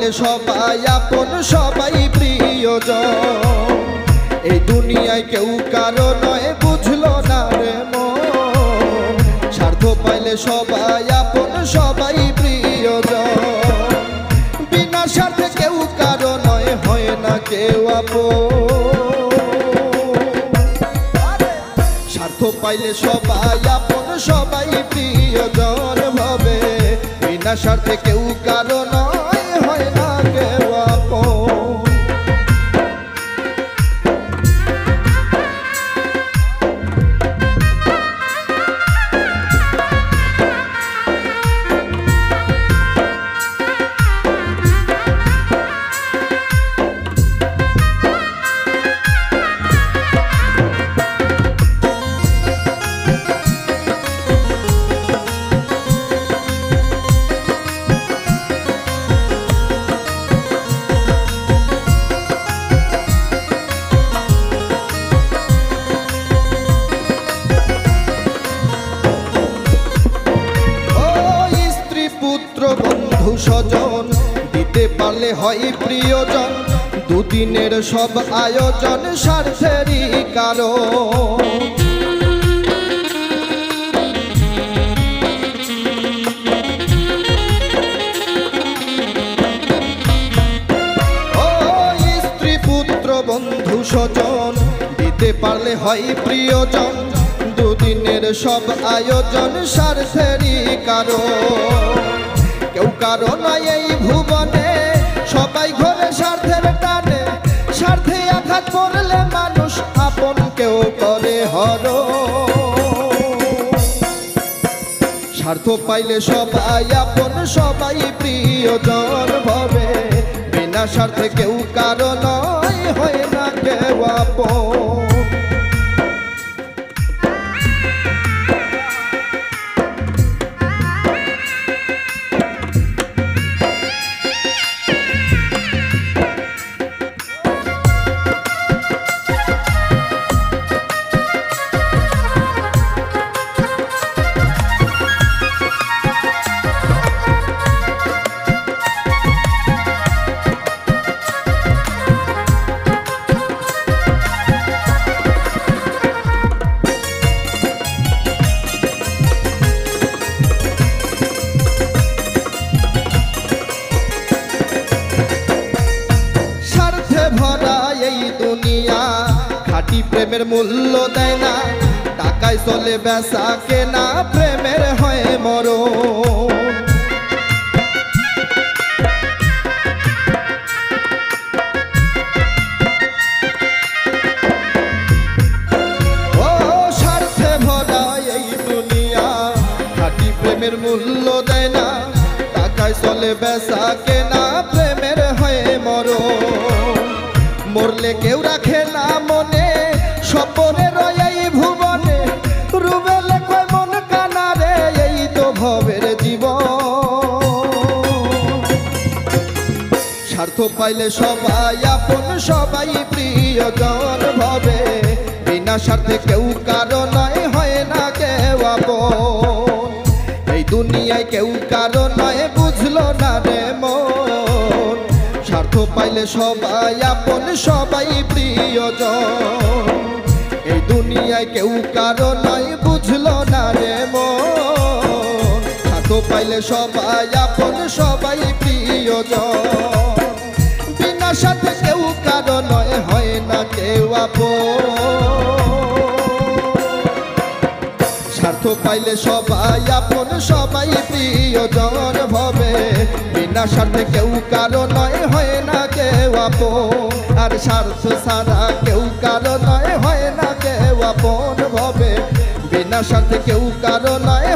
পাইলে সবাই আপন সবাই প্রিয়জন। এই দুনিয়ায় কেউ কারো নয় বুঝলো না রে মন। স্বার্থ পাইলে সবাই আপন সবাই প্রিয়জন। বিনা স্বার্থে কেউ কারো নয় হয় না কেউ আপন। স্বার্থ পাইলে সবাই আপন সবাই প্রিয়জন ভাবে। বিনা স্বার্থে কেউ কারো নয় হয় না কেউ আপন। বন্ধু স্বজন দিতে পারলে হয় প্রিয়জন। দুদিনের সব আয়োজন স্বার্থেরই কারণ। ও স্ত্রী পুত্র বন্ধু স্বজন দিতে পারলে হয় প্রিয়জন। দুদিনের সব আয়োজন স্বার্থেরই কারণ। কেউ কারো নয় এই ভুবনে সবাই ঘরে স্বার্থের টানে। স্বার্থে আঘাত করলে মানুষ আপন কেউ করে হরণ। স্বার্থ পাইলে সবাই আপন সবাই প্রিয়জন ভাবে। বিনা স্বার্থে কেউ কারো নয় হয় না কেউ আপন। ভরা এই দুনিয়া খাঁটি প্রেমের মূল্য দেয় না। টাকায় চলে বেচা কেনা প্রেমের হয় মরণ। ও স্বার্থে ভরা এই দুনিয়া খাঁটি প্রেমের মূল্য দেয় না। টাকায় চলে বেচা কেনা প্রেমের হয় মরণ। মরলে কেউ রাখে না মনে স্বপনে রয় এই ভুবনে। রুবেলে কয় মন কানা রে এই তো ভবের জীবন। স্বার্থ পাইলে সবাই আপন সবাই প্রিয়জন ভাবে। বিনা স্বার্থে কেউ কারো নয় হয় না কেউ আপন। এই দুনিয়ায় কেউ কারো নয় বুঝলো না রে মন। স্বার্থ পাইলে সবাই আপন সবাই প্রিয়জন। এই দুনিয়ায় কেউ কারো নয় বুঝলো না রে মন। স্বার্থ পাইলে সবাই আপন সবাই প্রিয়জন। বিনা স্বার্থে কেউ কারো নয় হয় না কেউ আপন। স্বার্থ পাইলে সবাই আপন সবাই প্রিয়জন ভাবে। বিনা স্বার্থে কেউ কারো নয় হয় না কেউ আপন। আর স্বার্থ ছাড়া কেউ কারো নয় হয় না কেউ আপন ভাবে। বিনা স্বার্থে কেউ কারো নয়